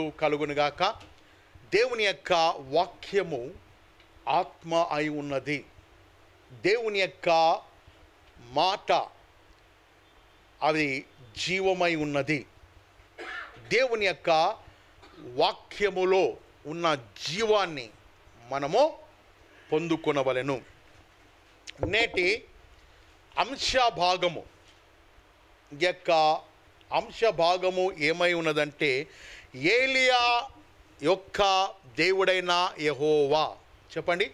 స్తోత్రములు కలుగునుగాక. దేవుని యొక్క వాక్యము ఆత్మ అయి ఉన్నది. దేవుని యొక్క మాట అది జీవమై ఉన్నది. దేవుని యొక్క వాక్యములో ఉన్న జీవాన్ని మనము పొందుకొనవలెను. నేటి అంశభాగము యొక్క అంశభాగము ఏమై ఉన్నదంటే, ఏలియా యొక్క దేవుడైన యెహోవా. చెప్పండి.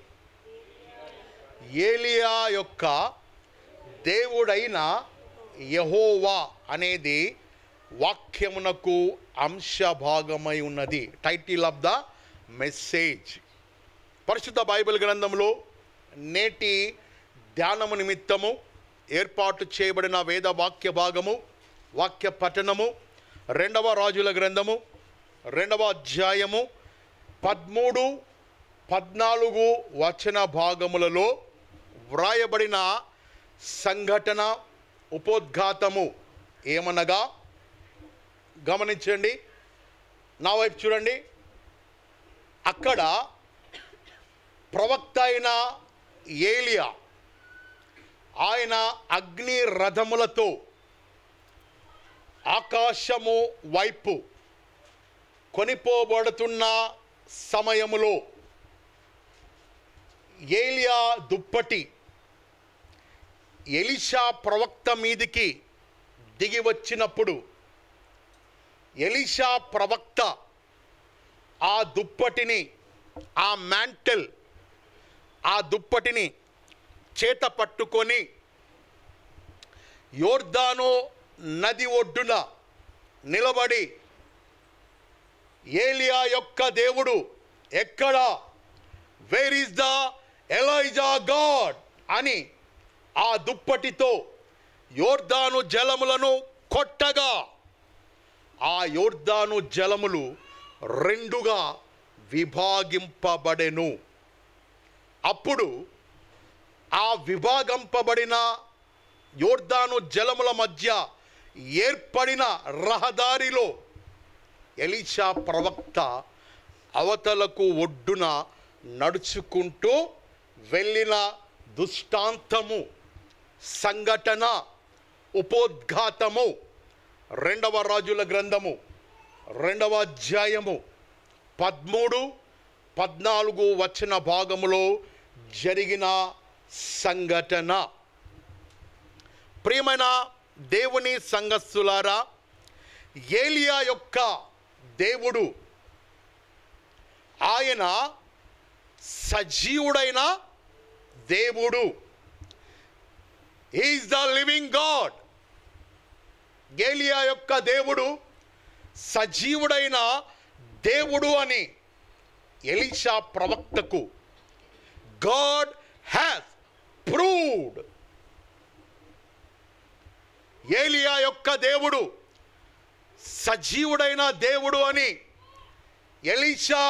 ఏలియా యొక్క దేవుడైన యెహోవా అనేది వాక్యమునకు అంశభాగమై ఉన్నది. Title of the message. పరిశుద్ధ బైబిల్ గ్రంథంలో నేటి ధ్యానము నిమిత్తము ఏర్పాటు చేయబడిన వేద వాక్య భాగము, వాక్య పఠనము 2వ రాజుల గ్రంథము 2వ అధ్యాయము 13, 14 వచన భాగములలో వ్రాయబడిన సంఘటన ఉపోద్ఘాతము ఏమనగా, గమనించండి, నా వైపు చూడండి. అక్కడ ప్రవక్త అయిన ఏలియా ఆయన అగ్ని రథములతో ఆకాశము వైపు కొనిపోబడుతున్న సమయములో ఏలియా దుప్పటి ఎలీషా ప్రవక్త మీదికి దిగి వచ్చినప్పుడు ఎలీషా ప్రవక్త ఆ దుప్పటిని, ఆ మ్యాంటల్, ఆ దుప్పటిని చేత పట్టుకొని యోర్దాను నది ఒడ్డున నిలబడి, ఏలియా యొక్క దేవుడు ఎక్కడ, where is the Elijah God అని ఆ దుప్పటితో యోర్దాను జలములను కొట్టగా ఆ యోర్దాను జలములు 2గా విభాగింపబడెను. అప్పుడు ఆ విభాగింపబడిన యోర్దాను జలముల మధ్య ఏర్పడిన రహదారిలో ఎలీషా ప్రవక్త అవతలకు ఒడ్డున నడుచుకుంటూ వెళ్ళిన దృష్టాంతము, సంఘటన, ఉపోద్ఘాతము 2వ రాజుల గ్రంథము 2వ అధ్యాయము 13, 14 వచన భాగములో జరిగిన సంఘటన. ప్రియమైన దేవుని సంఘస్థులారా, ఏలియా యొక్క దేవుడు ఆయన సజీవుడైన దేవుడు. He is the living God. ఏలియా యొక్క దేవుడు సజీవుడైన దేవుడు అని ఎలీషా ప్రవక్తకు గాడ్ హ్యాస్ ప్రూవ్డ్. ఏలియా యొక్క దేవుడు సజీవుడైన దేవుడు అని ఎలీషా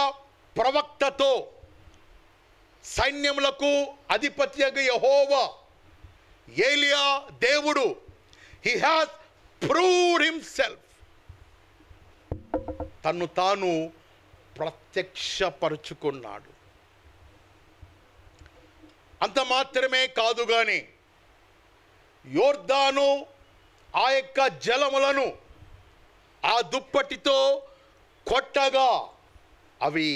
ప్రవక్తతో సైన్యములకు అధిపత్యగు యెహోవా ఏలియా దేవుడు హీ హ్యాస్ ప్రూవ్డ్ హిమ్సెల్ఫ్, తన్ను తాను ప్రత్యక్షపరుచుకున్నాడు. అంత మాత్రమే కాదు కానీ యోర్దాను ఆ యొక్క జలములను ఆ దుప్పటితో కొట్టగా అవి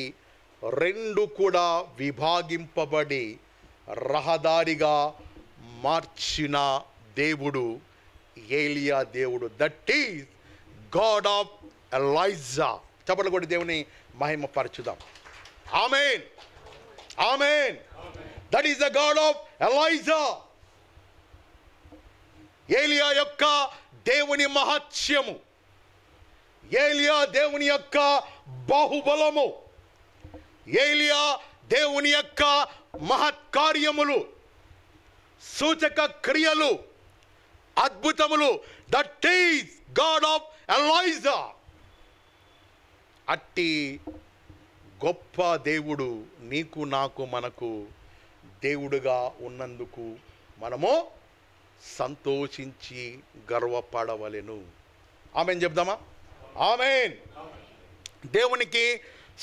2 కూడా విభాగింపబడి రహదారిగా మార్చిన దేవుడు ఏలియా దేవుడు. That is God of Elijah. చప్పట్లు కొట్టి దేవుని మహిమపరచుదాం. ఆమేన్, ఆమేన్. That is the God of Elijah. ఏలియా యొక్క దేవుని మహత్యము, ఏలియా దేవుని యొక్క బాహుబలము, ఏలియా దేవుని యొక్క మహత్కార్యములు, సూచక క్రియలు, అద్భుతములు. That is God of Elijah. అట్టి గొప్ప దేవుడు నీకు, నాకు, మనకు దేవుడుగా ఉన్నందుకు మనము సంతోషించి గర్వపడవలెను. ఆమేన్ చెప్దామా? ఆమేన్. దేవునికి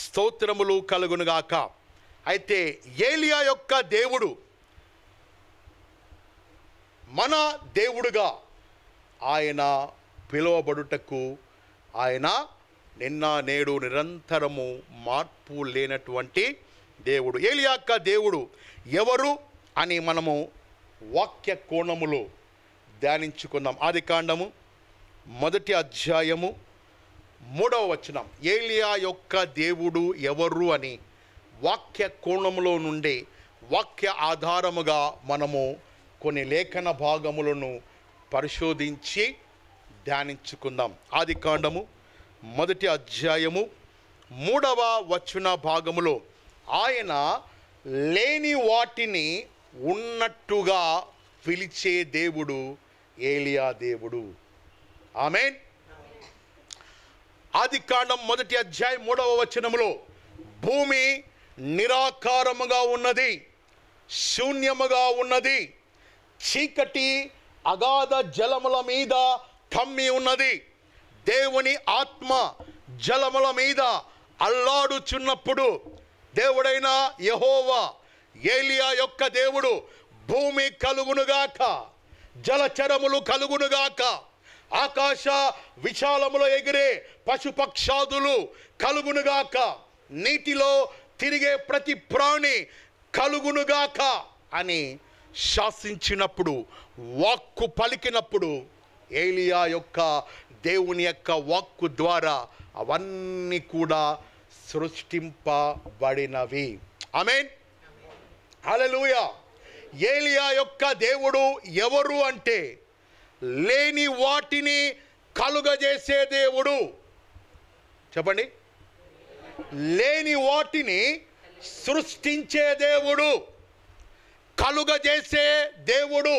స్తోత్రములు కలుగునుగాక. అయితే ఏలియా యొక్క దేవుడు మన దేవుడుగా ఆయన పిలువబడుటకు ఆయన నిన్న నేడు నిరంతరము మార్పు లేనటువంటి దేవుడు. ఏలియా యొక్క దేవుడు ఎవరు అని మనము వాక్య కోణములో ధ్యానించుకుందాం. ఆదికాండము 1వ అధ్యాయము 3వ వచనం. ఏలియా యొక్క దేవుడు ఎవరు అని వాక్య కోణములో నుండి వాక్య ఆధారముగా మనము కొన్ని లేఖన భాగములను పరిశోధించి ధ్యానించుకుందాం. ఆదికాండము 1వ అధ్యాయము 3వ వచన భాగములో ఆయన లేని వాటిని ఉన్నట్టుగా పిలిచే దేవుడు ఏలియా దేవుడు. ఆమేన్. ఆదికాండం 1వ అధ్యాయం 3వ వచనములో భూమి నిరాకారముగా ఉన్నది, శూన్యముగా ఉన్నది, చీకటి అగాధ జలముల మీద కమ్మి ఉన్నది. దేవుని ఆత్మ జలముల మీద అల్లాడుచున్నప్పుడు దేవుడైన యెహోవా ఏలియా యొక్క దేవుడు భూమి కలుగునుగాక, జలచరములు కలుగునుగాక, ఆకాశ విశాలములో ఎగిరే పశుపక్షాదులు కలుగునుగాక, నీటిలో తిరిగే ప్రతి ప్రాణి కలుగునుగాక అని శాసించినప్పుడు, వాక్కు పలికినప్పుడు ఏలియా యొక్క దేవుని యొక్క వాక్కు ద్వారా అవన్నీ కూడా సృష్టింపబడినవి. ఆమేన్. హల్లెలూయా. ఏలియా యొక్క దేవుడు ఎవరు అంటే లేని వాటిని కలుగజేసే దేవుడు. చెప్పండి. లేని వాటిని సృష్టించే దేవుడు, కలుగజేసే దేవుడు.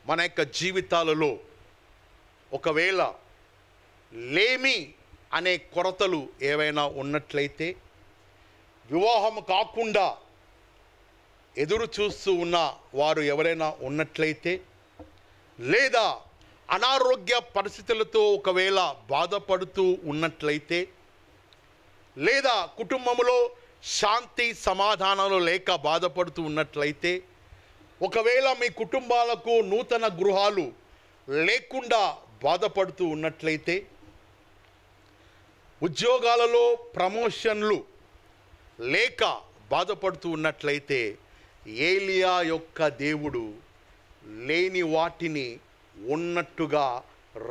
మన యొక్క జీవితాలలో ఒకవేళ లేమి అనే కొరతలు ఏవైనా ఉన్నట్లయితే, వివాహం కాకుండా ఎదురు చూస్తూ ఉన్న వారు ఎవరైనా ఉన్నట్లయితే, లేదా అనారోగ్య పరిస్థితులతో ఒకవేళ బాధపడుతూ ఉన్నట్లయితే, లేదా కుటుంబంలో శాంతి సమాధానాలు లేక బాధపడుతూ ఉన్నట్లయితే, ఒకవేళ మీ కుటుంబాలకు నూతన గృహాలు లేకుండా బాధపడుతూ ఉన్నట్లయితే, ఉద్యోగాలలో ప్రమోషన్లు లేక బాధపడుతూ ఉన్నట్లయితే, ఏలియా యొక్క దేవుడు లేని వాటిని ఉన్నట్టుగా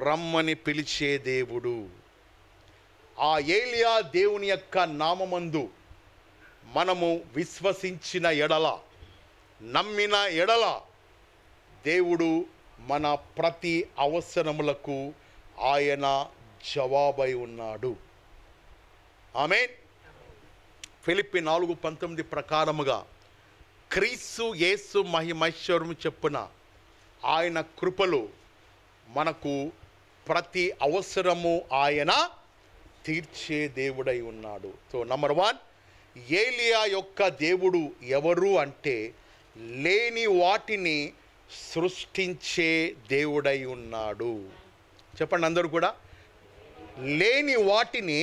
రమ్మని పిలిచే దేవుడు. ఆ ఏలియా దేవుని యొక్క నామమందు మనము విశ్వసించిన ఎడల, నమ్మిన ఎడల, దేవుడు మన ప్రతి అవసరములకు ఆయన జవాబై ఉన్నాడు. ఆమేన్. ఫిలిప్పి 4:19 ప్రకారముగా క్రీస్తు యేసు మహిమైశ్వర్యము చెప్పున ఆయన కృపలో మనకు ప్రతి అవసరము ఆయన తీర్చే దేవుడై ఉన్నాడు. సో నంబర్ 1, ఏలియా యొక్క దేవుడు ఎవరు అంటే లేని వాటిని సృష్టించే దేవుడై ఉన్నాడు. చెప్పండి అందరూ కూడా. లేని వాటిని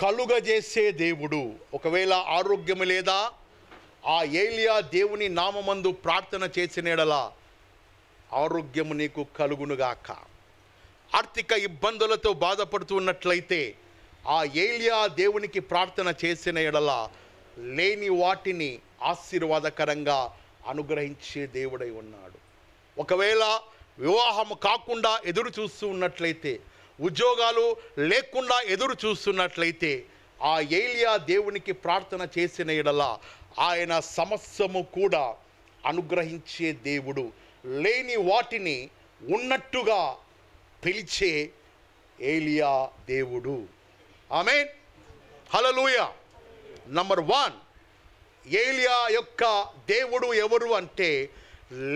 కలుగజేసే దేవుడు. ఒకవేళ ఆరోగ్యము లేదా, ఆ ఏలియా దేవుని నామమందు ప్రార్థన చేసిన యెడల ఆరోగ్యము నీకు కలుగునుగాక. ఆర్థిక ఇబ్బందులతో బాధపడుతూ ఉన్నట్లయితే, ఆ ఏలియా దేవునికి ప్రార్థన చేసిన యెడల లేని వాటిని ఆశీర్వాదకరంగా అనుగ్రహించే దేవుడై ఉన్నాడు. ఒకవేళ వివాహము కాకుండా ఎదురు చూస్తూ ఉన్నట్లయితే, ఉద్యోగాలు లేకుండా ఎదురు చూస్తున్నట్లయితే, ఆ ఏలియా దేవునికి ప్రార్థన చేసిన యెడల ఆయన సమస్తము కూడా అనుగ్రహించే దేవుడు. లేని వాటిని ఉన్నట్టుగా పిలిచే ఏలియా దేవుడు. ఆమేన్. హల్లెలూయా. నంబర్ 1, ఏలియా యొక్క దేవుడు ఎవరు అంటే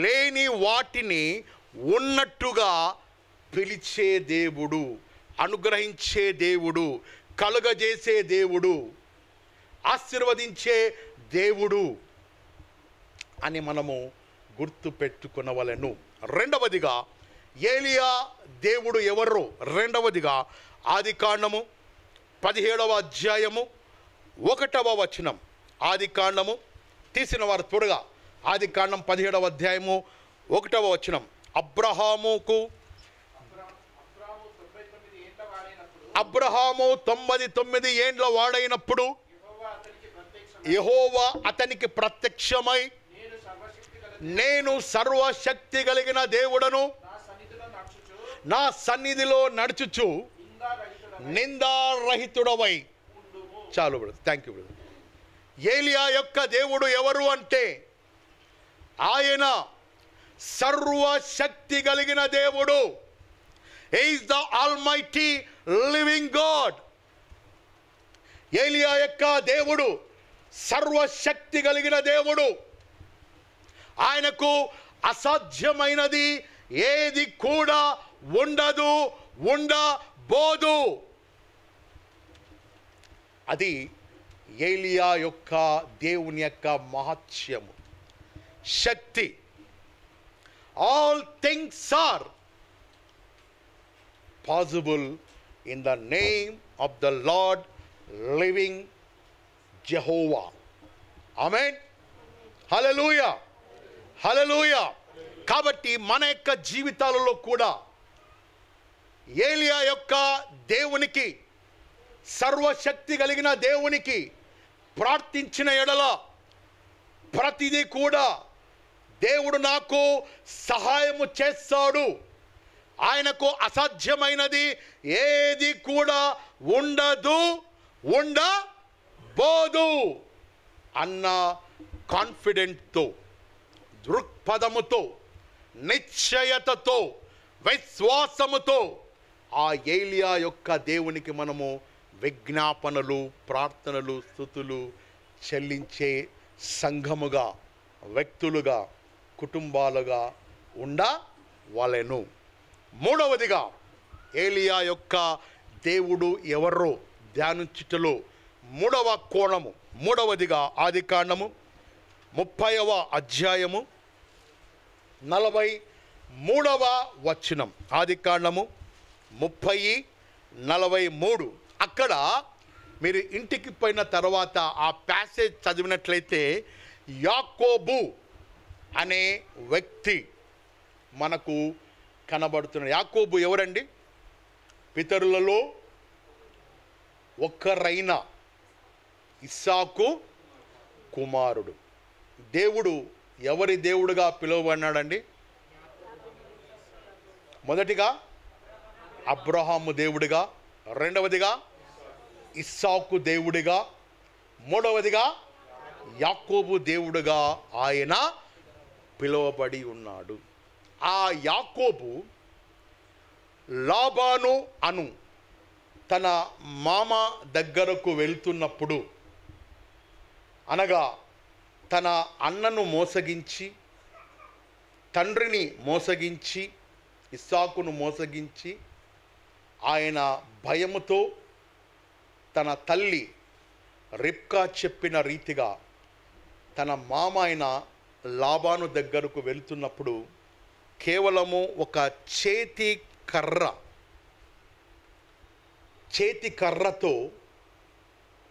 లేని వాటిని ఉన్నట్టుగా పిలిచే దేవుడు, అనుగ్రహించే దేవుడు, కలుగజేసే దేవుడు, ఆశీర్వదించే దేవుడు అని మనము గుర్తు పెట్టుకొనవలెను. రెండవదిగా ఏలియా దేవుడు ఎవరు? రెండవదిగా ఆదికాండము 17వ అధ్యాయము 1వ వచనం. ఆదికాండము తీసిన వారు త్వరగా ఆదికాండం 17వ అధ్యాయము 1వ వచనం. అబ్రహాము 99 ఏండ్ల వాడైనప్పుడు యెహోవా అతనికి ప్రత్యక్షమై, నేను సర్వశక్తి కలిగిన దేవుడను, నా సన్నిధిలో నడుచుచు నిందారహితుడవై. చాలు బ్రదర్, థ్యాంక్ యూ బ్రదర్. ఏలియా యొక్క దేవుడు ఎవరు అంటే ఆయన సర్వశక్తి కలిగిన దేవుడు. He is the almighty living God. ఏలియా యొక్క దేవుడు సర్వశక్తి కలిగిన దేవుడు. ఆయనకు అసాధ్యమైనది ఏది కూడా ఉండదు, ఉండబోదు. అది ఏలియా యొక్క దేవుని యొక్క మహత్యము, శక్తి. All things are possible in the name of the Lord living Jehovah. Amen. Hallelujah. Hallelujah. కాబట్టి మన యొక్క జీవితాలలో కూడా ఏలియా యొక్క దేవునికి, సర్వశక్తి కలిగిన దేవునికి ప్రార్థించిన ఎడల ప్రతిదీ కూడా దేవుడు నాకు సహాయము చేస్తాడు, ఆయనకు అసాధ్యమైనది ఏది కూడా ఉండదు, ఉండబోదు అన్న కాన్ఫిడెంట్తో, దృక్పథముతో, నిశ్చయతతో, విశ్వాసముతో ఆ ఏలియా యొక్క దేవునికి మనము విజ్ఞాపనలు, ప్రార్థనలు, స్తుతులు చెల్లించే సంఘముగా, వ్యక్తులుగా, కుటుంబాలుగా ఉండవలెను. మూడవదిగా ఏలియా యొక్క దేవుడు ఎవరో ధ్యానించుటలో మూడవ కోణము, మూడవదిగా ఆదికాండము 30వ అధ్యాయము 43వ వచనం. ఆదికాండము 30:43. అక్కడ మీరు ఇంటికి పోయిన తర్వాత ఆ ప్యాసేజ్ చదివినట్లయితే యాకోబు అనే వ్యక్తి మనకు కనబడుతున్నాడు. యాకోబు ఎవరండి? పితరులలో ఒక్కరైన ఇస్సాకు కుమారుడు. దేవుడు ఎవరి దేవుడుగా పిలువబడినాడండి? మొదటిగా అబ్రహాము దేవుడిగా, రెండవదిగా ఇస్సాకు దేవుడిగా, మూడవదిగా యాకోబు దేవుడిగా ఆయన పిలువబడి ఉన్నాడు. ఆ యాకోబు లాబాను అను తన మామ దగ్గరకు వెళ్తున్నప్పుడు, అనగా తన అన్నను మోసగించి, తండ్రిని మోసగించి, ఇస్సాకును మోసగించి, ఆయన భయముతో తన తల్లి రిబ్కా చెప్పిన రీతిగా తన మామ అయిన లాబాను దగ్గరకు వెళ్తున్నప్పుడు కేవలము ఒక చేతి కర్రతో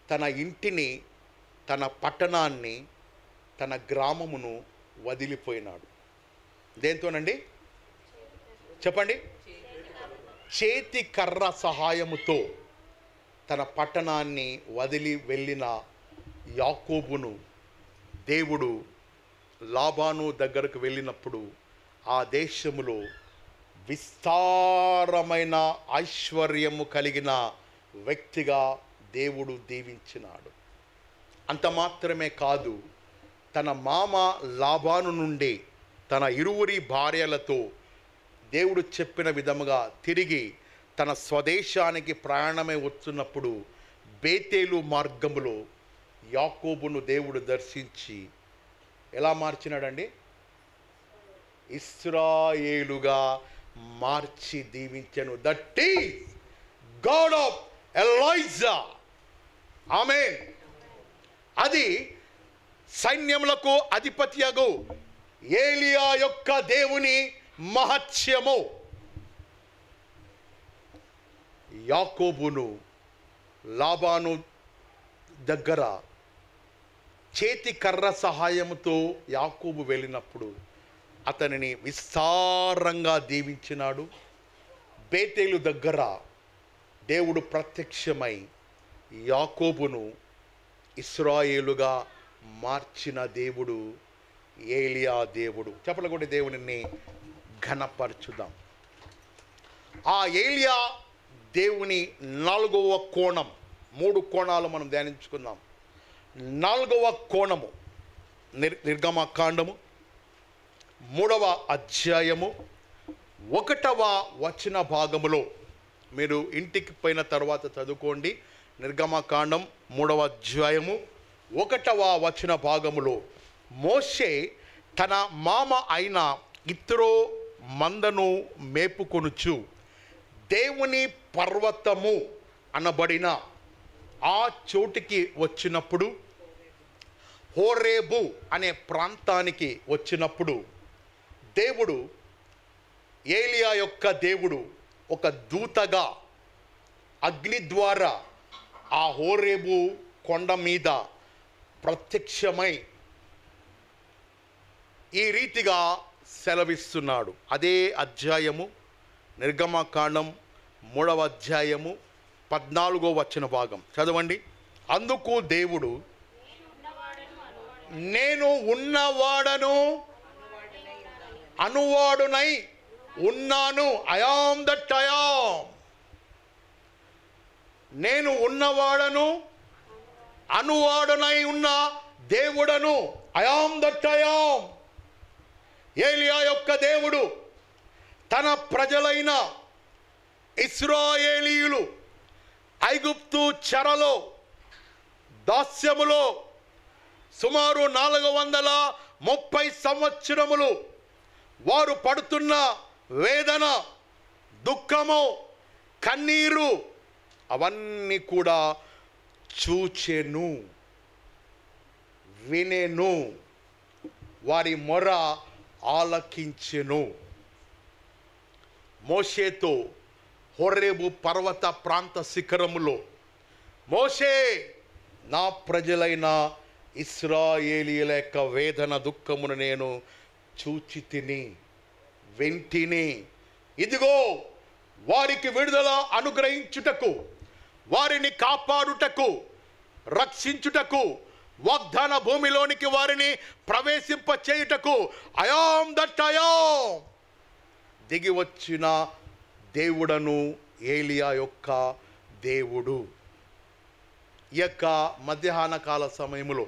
తన ఇంటిని, తన పట్టణాన్ని, తన గ్రామమును వదిలిపోయినాడు. దేంతోనండి చెప్పండి? చేతి కర్ర సహాయముతో తన పట్టణాన్ని వదిలి వెళ్ళిన యాకోబును దేవుడు లాబాను దగ్గరకు వెళ్ళినప్పుడు ఆ దేశములో విస్తారమైన ఐశ్వర్యము కలిగిన వ్యక్తిగా దేవుడు దీవించినాడు. అంత మాత్రమే కాదు, తన మామ లాబాను నుండి తన ఇరువురి భార్యలతో దేవుడు చెప్పిన విధముగా తిరిగి తన స్వదేశానికి ప్రయాణమై వస్తున్నప్పుడు బేతేలు మార్గములో యాకోబును దేవుడు దర్శించి ఎలా మార్చినాడండి? ఇశ్రాయేలుగా మార్చి దీవించెను. That is God of Elijah. ఆమేన్. అది సైన్యములకు అధిపతియగు ఏలియా యొక్క దేవుని మహత్యము. యాకోబును లాబాను దగ్గర చేతి కర్ర సహాయంతో యాకోబు వెళ్ళినప్పుడు అతనిని విస్తారంగా దీవించినాడు. బేతేలు దగ్గర దేవుడు ప్రత్యక్షమై యాకోబును ఇశ్రాయేలుగా మార్చిన దేవుడు ఏలియా దేవుడు. చెప్పలు కూడా దేవునిని ఘనపరచుదాం. ఆ ఏలియా దేవుని 4వ కోణం, 3 కోణాలు మనం ధ్యానించుకుందాం. 4వ కోణము నిర్గమకాండము 3వ అధ్యాయము 1వ వచన భాగములో. మీరు ఇంటికి పోయిన తర్వాత చదువుకోండి. నిర్గమకాండం 3వ అధ్యాయము 1వ వచన భాగములో మోషే తన మామ అయిన ఇత్రో మందను మేపుకొనుచు దేవుని పర్వతము అనబడిన ఆ చోటికి వచ్చినప్పుడు, హోరేబు అనే ప్రాంతానికి వచ్చినప్పుడు, దేవుడు ఏలియా యొక్క దేవుడు ఒక దూతగా అగ్ని ద్వారా ఆ హోరేబు కొండ మీద ప్రత్యక్షమై ఈ రీతిగా సెలవిస్తున్నాడు. అదే అధ్యాయము నిర్గమకాండం 3వ అధ్యాయము 14వ వచన భాగం చదవండి. అందుకు దేవుడు, నేను ఉన్నవాడను అనువాడునై ఉన్నాను. I'm that I'm. నేను ఉన్నవాడను అనువాడునై ఉన్న దేవుడను. I'm that I'm. ఏలియా యొక్క దేవుడు తన ప్రజలైన ఇశ్రాయేలీయులు ఐగుప్తు చెరలో దాస్యములో సుమారు 430 సంవత్సరములు వారు పడుతున్న వేదన, దుఃఖము, కన్నీరు అవన్నీ కూడా చూచెను, వినెను, వారి మొర ఆలకించెను. మోషేతో హోరేబు పర్వత ప్రాంత శిఖరములో, మోషే, నా ప్రజలైన ఇశ్రాయేలీయుల యొక్క వేదన దుఃఖమును నేను చూచి తిని వింటిని. ఇదిగో వారికి విడుదల అనుగ్రహించుటకు, వారిని కాపాడుటకు, రక్షించుటకు, వాగ్దాన భూమిలోనికి వారిని ప్రవేశింప చేయుటకు ఐయామ్ దట్ ఐయామ్ దిగి వచ్చిన దేవుడను ఏలియా యొక్క దేవుడు. ఈ యొక్క మధ్యాహ్న కాల సమయంలో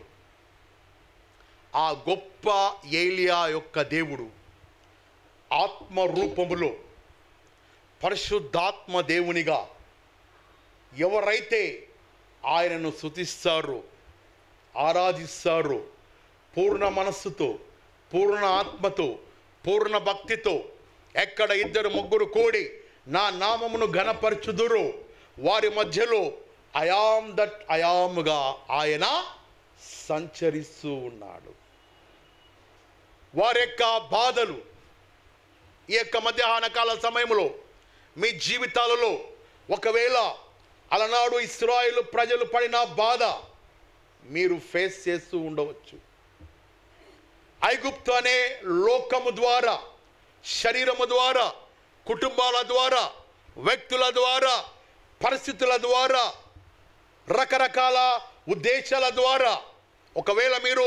ఆ గొప్ప ఏలియా యొక్క దేవుడు ఆత్మ రూపములో పరిశుద్ధాత్మ దేవునిగా ఎవరైతే ఆయనను స్తుతిస్తారో, ఆరాధిస్తారో, పూర్ణ మనస్సుతో, పూర్ణ ఆత్మతో, పూర్ణ భక్తితో, ఎక్కడ 2-3 కూడి నా నామమును ఘనపరచుదురు వారి మధ్యలో ఐయామ్ దట్ ఐయామ్గా ఆయన సంచరిస్తూ ఉన్నాడు. వారి యొక్క బాధలు ఈ యొక్క మధ్యాహ్న కాల సమయంలో మీ జీవితాలలో ఒకవేళ అలనాడు ఇశ్రాయేలు ప్రజలు పడిన బాధ మీరు ఫేస్ చేస్తూ ఉండవచ్చు. ఐగుప్తు అనే లోకము ద్వారా, శరీరము ద్వారా, కుటుంబాల ద్వారా, వ్యక్తుల ద్వారా, పరిస్థితుల ద్వారా, రకరకాల ఉద్దేశాల ద్వారా ఒకవేళ మీరు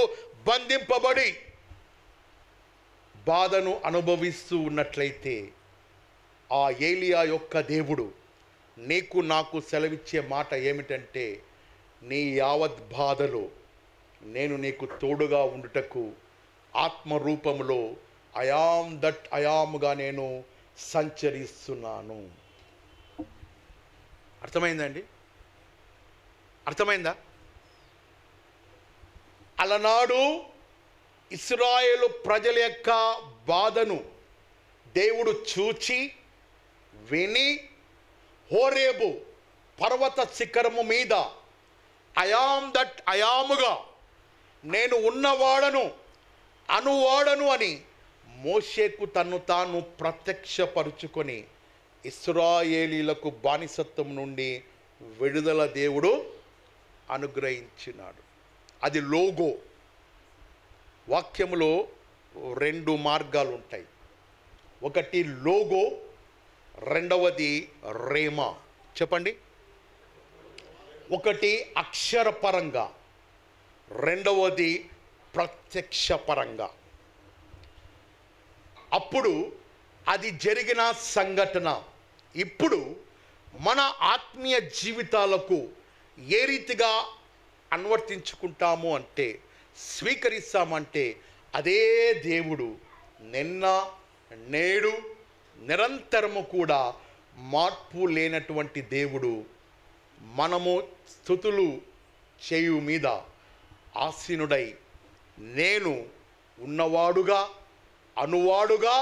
బంధింపబడి బాధను అనుభవిస్తూ ఉన్నట్లయితే ఆ ఏలియా యొక్క దేవుడు నీకు నాకు సెలవిచ్చే మాట ఏమిటంటే, నీ యావత్ బాధలో నేను నీకు తోడుగా ఉండుటకు ఆత్మరూపములో ఐయామ్ దట్ ఐయామ్గా నేను సంచరిస్తున్నాను. అర్థమైందండి? అర్థమైందా? అలనాడు ఇశ్రాయేలు ప్రజల యొక్క బాధను దేవుడు చూచి విని హోరేబు పర్వత శిఖరము మీద ఐయామ్ దట్ ఐయాముగా నేను ఉన్నవాడను అనువాడను అని మోషేకు తన్ను తాను ప్రత్యక్షపరుచుకొని ఇశ్రాయేలీలకు బానిసత్వం నుండి విడుదల దేవుడు అనుగ్రహించినాడు. అది లోగో. వాక్యములో 2 మార్గాలు ఉంటాయి. ఒకటి లోగో, రెండవది రేమా. చెప్పండి. ఒకటి అక్షరపరంగా, రెండవది ప్రత్యక్షపరంగా. అప్పుడు అది జరిగిన సంఘటన ఇప్పుడు మన ఆత్మీయ జీవితాలకు ఏ రీతిగా అనువర్తించుకుంటాము అంటే, స్వీకరిస్తామంటే, అదే దేవుడు నిన్న నేడు నిరంతరము కూడా మార్పు లేనటువంటి దేవుడు మనము స్తుతులు చేయు మీద ఆసీనుడై నేను ఉన్నవాడుగా అనువాడుగా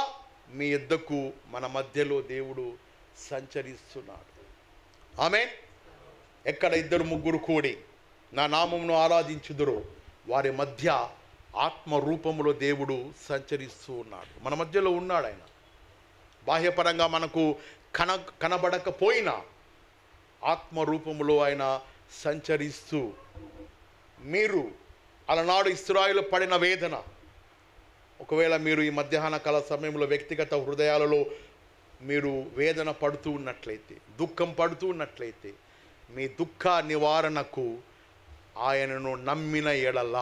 మీ యొద్దకు మన మధ్యలో దేవుడు సంచరిస్తున్నాడు. ఆమేన్. ఎక్కడ 2-3 కూడి నా నామమును ఆరాధించుదురో వారి మధ్య ఆత్మ రూపములో దేవుడు సంచరిస్తూ ఉన్నాడు. మన మధ్యలో ఉన్నాడు ఆయన. బాహ్యపరంగా మనకు కనబడకపోయినా ఆత్మ రూపములో ఆయన సంచరిస్తూ, మీరు అలనాడు ఇశ్రాయేలు పడిన వేదన, ఒకవేళ మీరు ఈ మధ్యాహ్న కాల సమయంలో వ్యక్తిగత హృదయాలలో మీరు వేదన పడుతూ ఉన్నట్లయితే, దుఃఖం పడుతూ ఉన్నట్లయితే, మీ దుఃఖ నివారణకు ఆయనను నమ్మిన ఎడల,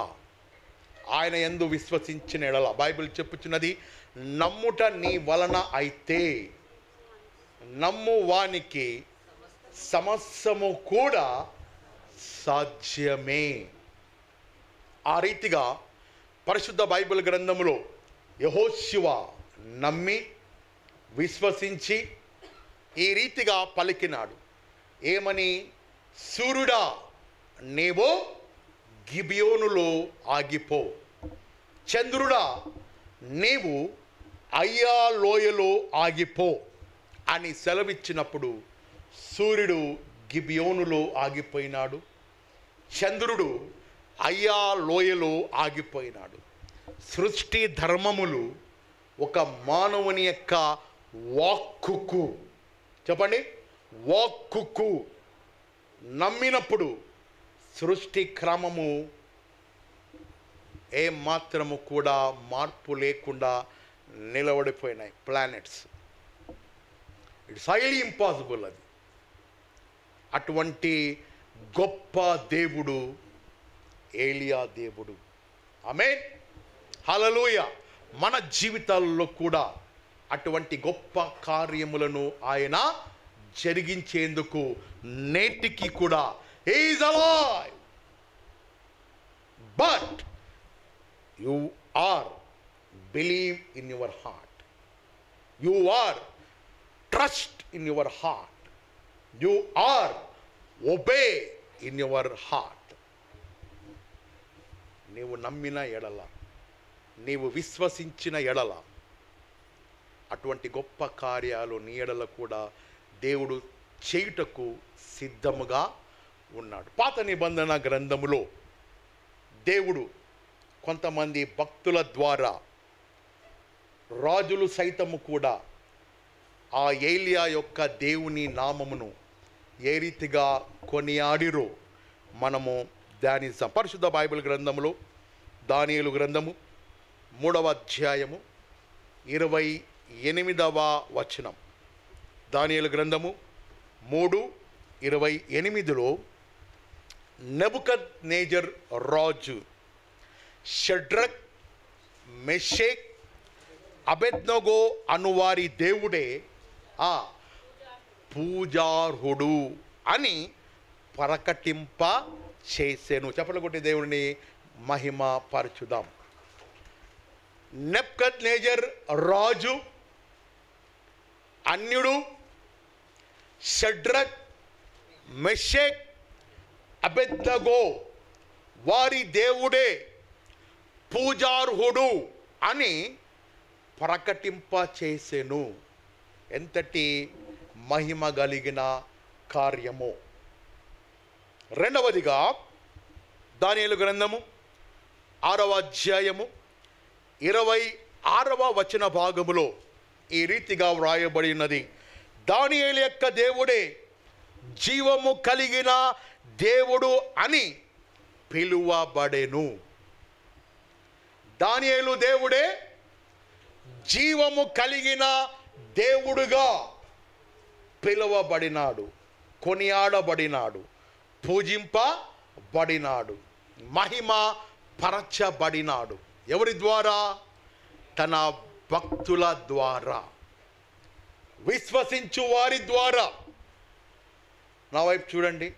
ఆయన యందు విశ్వసించిన ఎడల, బైబిల్ చెప్పుచున్నది, నమ్ముట నీ వలన అయితే నమ్ము వానికి సమస్తము కూడా సాధ్యమే. ఆ రీతిగా పరిశుద్ధ బైబిల్ గ్రంథములో యెహోషువ నమ్మి విశ్వసించి ఈ రీతిగా పలికినాడు. ఏమని? సూర్యుడా నీవో గిబియోనులో ఆగిపో, చంద్రుడా నీవు అయ్యా లోయలో ఆగిపో అని సెలవిచ్చినప్పుడు సూర్యుడు గిబియోనులో ఆగిపోయినాడు, చంద్రుడు అయ్యా లోయలో ఆగిపోయినాడు. సృష్టి ధర్మములు ఒక మానవుని యొక్క వాక్కుకు, చెప్పండి, వాక్కుకు నమ్మినప్పుడు సృష్టి క్రమము ఏ మాత్రము కూడా మార్పు లేకుండా నిలబడిపోయినాయి. Planets, it's highly impossible. అది అటువంటి గొప్ప దేవుడు ఏలియా దేవుడు. ఆమేన్, హల్లెలూయా. మన జీవితాల్లో కూడా అటువంటి గొప్ప కార్యములను ఆయన జరిగించేందుకు నేటికి కూడా he is alive. But you are believe in your heart, you are trust in your heart, you are obey in your heart. నీవు నమ్మిన ఎడల, నీవు విశ్వసించిన ఎడల అటువంటి గొప్ప కార్యాలు నీ ఎడల కూడా దేవుడు చేయుటకు సిద్ధముగా ఉన్నాడు. పాత నిబంధన గ్రంథములో దేవుడు కొంతమంది భక్తుల ద్వారా, రాజులు సైతము కూడా ఆ ఏలియా యొక్క దేవుని నామమును ఏ రీతిగా కొనియాడిరో మనము ధ్యానిస్తాం. పరిశుద్ధ బైబిల్ గ్రంథములో దానియేలు గ్రంథము 3వ అధ్యాయము 28వ వచనం. దానియేలు గ్రంథము 3:28లో నెబుకద్నెజర్ రాజు షడ్రక్, మెషేక్, అబేద్నెగో అనువారి దేవుడే ఆ పూజార్హుడు అని ప్రకటింప చేసెను. చెప్పలు కొట్టి దేవుడిని మహిమ పరచుదాం. నెబుకద్నెజర్ రాజు అన్యుడు, షడ్రక్, మెషేక్, అబేద్నెగో వారి దేవుడే పూజార్హుడు అని ప్రకటింప చేసెను. ఎంతటి మహిమ కలిగిన కార్యము. రెండవదిగా దానియేలు గ్రంథము 6వ అధ్యాయము 26వ వచన భాగములో ఈ రీతిగా వ్రాయబడినది. దానియేలు యొక్క దేవుడే జీవము కలిగిన దేవుడు అని పిలువబడెను. దానియేలు దేవుడే జీవము కలిగిన దేవుడుగా పిలువబడినాడు, కొనియాడబడినాడు, పూజింపబడినాడు, మహిమ పరచబడినాడు. ఎవరి ద్వారా? తన భక్తుల ద్వారా, విశ్వసించు వారి ద్వారా. నా వైపు చూడండి.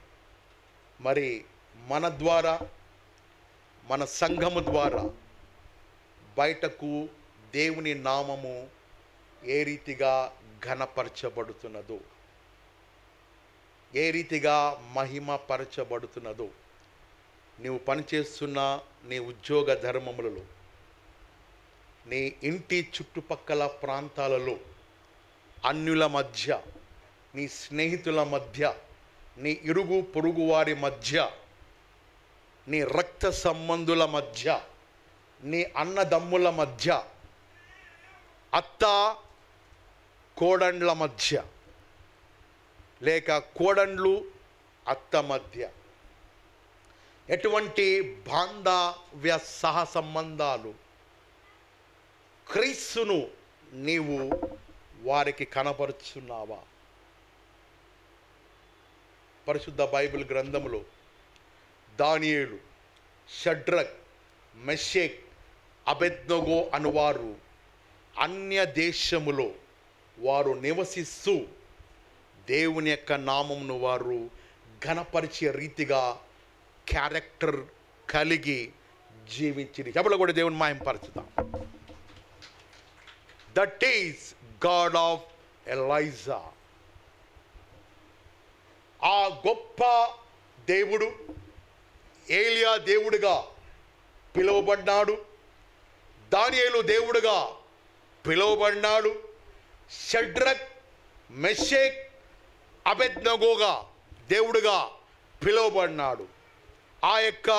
మరి మన ద్వారా, మన సంఘము ద్వారా బయటకు దేవుని నామము ఏ రీతిగా ఘనపరచబడుతున్నదో, ఏ రీతిగా మహిమపరచబడుతున్నదో, నీవు పనిచేస్తున్న నీ ఉద్యోగ ధర్మములలో, నీ ఇంటి చుట్టుపక్కల ప్రాంతాలలో, అన్యుల మధ్య, నీ స్నేహితుల మధ్య, నీ ఇరుగు పొరుగు వారి మధ్య, నీ రక్త సంబంధుల మధ్య, నీ అన్నదమ్ముల మధ్య, అత్త కోడండ్ల మధ్య, లేక కోడండ్లు అత్త మధ్య ఎటువంటి బాంధవ్య సహ సంబంధాలు క్రీస్తును నీవు వారికి కనపరుచున్నావా? పరిశుద్ధ బైబిల్ గ్రంథములో దానియేలు, షడ్రక్, మెషేక్, అబేద్నెగో అనువారు అన్య దేశములో వారు నివసిస్తూ దేవుని యొక్క నామమును వారు ఘనపరిచే రీతిగా క్యారెక్టర్ కలిగి జీవించింది. చెప్పలో కూడా దేవుని మహిమపరచుదాం. That is God of Elijah. ఆ గొప్ప దేవుడు ఏలియా దేవుడిగా పిలువబడ్డాడు, దానియేలు దేవుడిగా పిలువబడ్డాడు, షడ్రక్, మెషేక్, అబేద్నెగోగా దేవుడిగా పిలువబడినాడు. ఆ యొక్క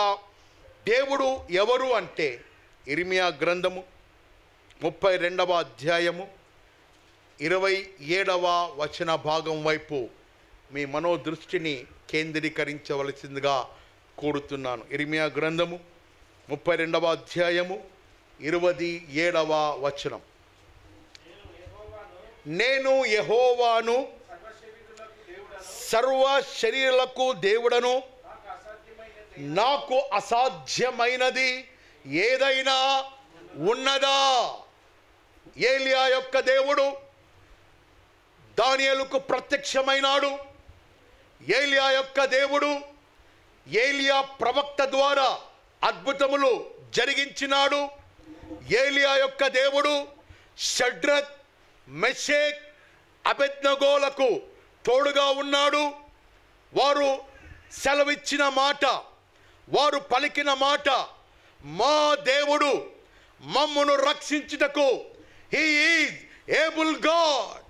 దేవుడు ఎవరు అంటే ఇర్మియా గ్రంథము 32వ అధ్యాయము 27వ వచన భాగం వైపు మీ మనోదృష్టిని కేంద్రీకరించవలసిందిగా కోరుతున్నాను. ఇర్మియా గ్రంథము 32వ అధ్యాయము 27వ వచనం. నేను యెహోవాను, సర్వ శరీరులకు దేవుడను, నాకు అసాధ్యమైనది ఏదైనా ఉన్నదా? ఏలియా యొక్క దేవుడు దానియేలుకు ప్రత్యక్షమైనాడు. ఏలియా యొక్క దేవుడు ఏలియా ప్రవక్త ద్వారా అద్భుతములు జరిగించినాడు. ఏలియా యొక్క దేవుడు షడ్రక్, మెషేక్, అబేద్నెగోలకు తోడుగా ఉన్నాడు. వారు సెలవిచ్చిన మాట, వారు పలికిన మాట, మా దేవుడు మమ్మను రక్షించుటకు హీ ఈజ్ ఏబుల్ గాడ్.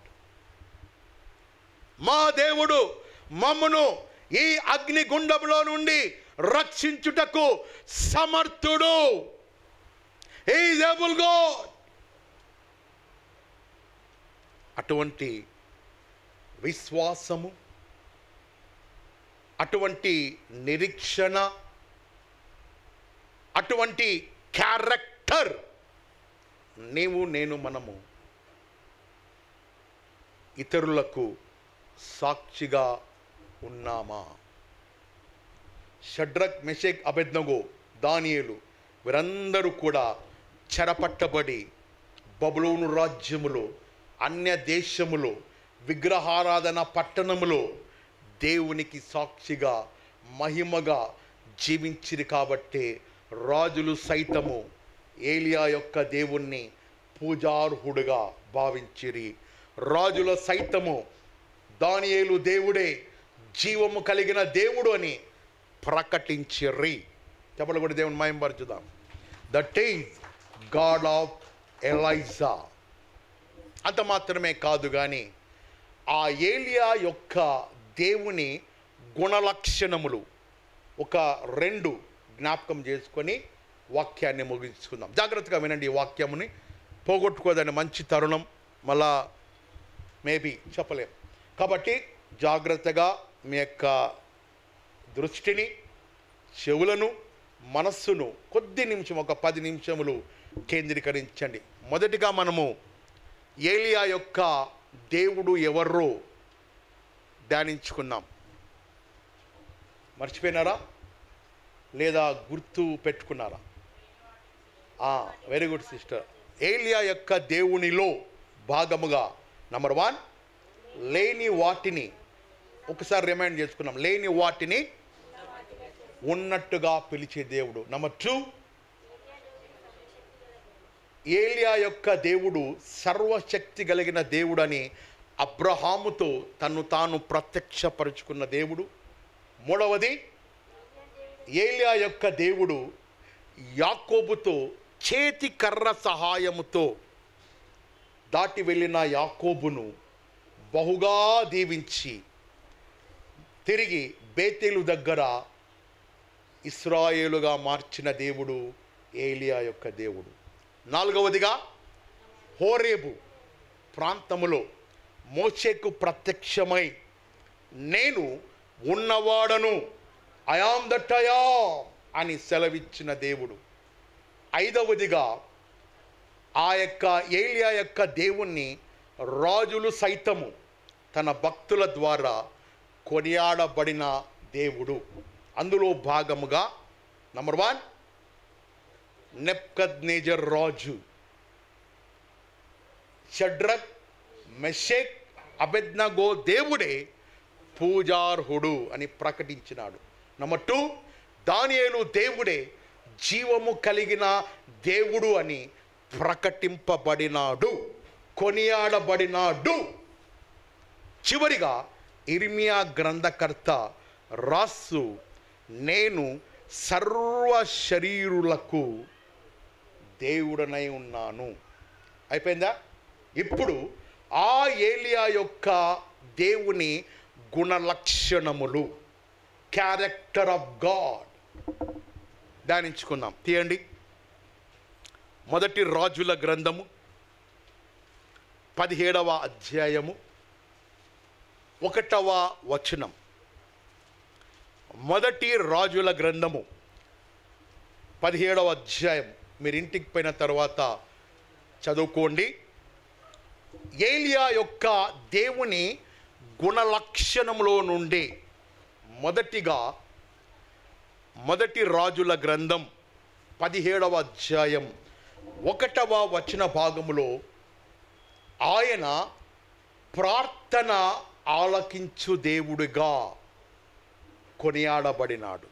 మా దేవుడు మమ్మను ఈ అగ్నిగుండంలో నుండి రక్షించుటకు సమర్థుడు. He is able God. అటువంటి విశ్వాసము, అటువంటి నిరీక్షణ, అటువంటి క్యారెక్టర్ నీవు నేను మనము ఇతరులకు సాక్షిగా ఉన్నామా? షడ్రక్, మెషేక్, అబేద్నెగో, దానియేలు వీరందరూ కూడా చెరపట్టబడి బబులోను రాజ్యములో, అన్య దేశములో, విగ్రహారాధన పట్టణములో దేవునికి సాక్షిగా మహిమగా జీవించిరి. కాబట్టి రాజులు సైతము ఏలియా యొక్క దేవుణ్ణి పూజార్హుడుగా భావించిరి. రాజుల సైతము దానియేలు దేవుడే జీవము కలిగిన దేవుడు అని ప్రకటించిరి. చెప్పలు కూడా దేవుని మహిమపరచుదాం. That is God of Elijah. అంత మాత్రమే కాదు కానీ ఆ ఏలియా యొక్క దేవుని గుణలక్షణములు ఒక 2 జ్ఞాపకం చేసుకొని వాక్యాన్ని ముగించుకుందాం. జాగ్రత్తగా వినండి. ఈ వాక్యముని పోగొట్టుకోదని మంచి తరుణం మళ్ళా మేబీ చెప్పలేం. కాబట్టి జాగ్రత్తగా మీ యొక్క దృష్టిని, చెవులను, మనస్సును కొద్ది నిమిషం, ఒక 10 నిమిషములు కేంద్రీకరించండి. మొదటిగా మనము ఏలియా యొక్క దేవుడు ఎవరో ధ్యానించుకున్నాం. మర్చిపోయినారా లేదా గుర్తు పెట్టుకున్నారా? Very good sister. ఏలియా యొక్క దేవునిలో భాగముగా నంబర్ 1, లేని వాటిని ఒకసారి రిమైండ్ చేసుకున్నాం. లేని వాటిని ఉన్నట్టుగా పిలిచే దేవుడు. నంబర్ 2, ఏలియా యొక్క దేవుడు సర్వశక్తి కలిగిన దేవుడని అబ్రహాముతో తన్ను తాను ప్రత్యక్షపరుచుకున్న దేవుడు. మూడవది, ఏలియా యొక్క దేవుడు యాకోబుతో చేతి కర్ర సహాయముతో దాటి వెళ్ళిన యాకోబును బహుగా దీవించి తిరిగి బేతేలు దగ్గర ఇశ్రాయేలుగా మార్చిన దేవుడు ఏలియా యొక్క దేవుడు. నాలుగవదిగా, హోరేబు ప్రాంతములో మోషేకు ప్రత్యక్షమై నేను ఉన్నవాడను, I am that I am అని సెలవిచ్చిన దేవుడు. ఐదవదిగా, ఆ యొక్క ఏలియా యొక్క దేవుణ్ణి రాజులు సైతము తన భక్తుల ద్వారా కొనియాడబడిన దేవుడు. అందులో భాగముగా నంబర్ 1, నెబ్కద్నెజర్ రాజు షడ్రక్, మెషక్, అబెద్నగో దేవుడే పూజార్హుడు అని ప్రకటించినాడు. నంబర్ 2, దానియేలు దేవుడే జీవము కలిగిన దేవుడు అని ప్రకటింపబడినాడు, కొనియాడబడినాడు. చివరిగా ఇర్మియా గ్రంథకర్త రాసు నేను సర్వ శరీరులకు దేవుడనై ఉన్నాను. అయిపోయిందా? ఇప్పుడు ఆ ఏలియా యొక్క దేవుని గుణలక్షణములు, క్యారెక్టర్ ఆఫ్ గాడ్ ధ్యానించుకుందాం. తీయండి, మొదటి రాజుల గ్రంథము 17వ అధ్యాయము 1వ వచనం. మొదటి రాజుల గ్రంథము 17వ అధ్యాయం మీరు ఇంటికి పోయిన తర్వాత చదువుకోండి. ఏలియా యొక్క దేవుని గుణలక్షణములో నుండి మొదటిగా మొదటి రాజుల గ్రంథం 17వ అధ్యాయం 1వ వచన భాగములో ఆయన ప్రార్థన ఆలకించు దేవుడిగా కొనియాడబడినాడు.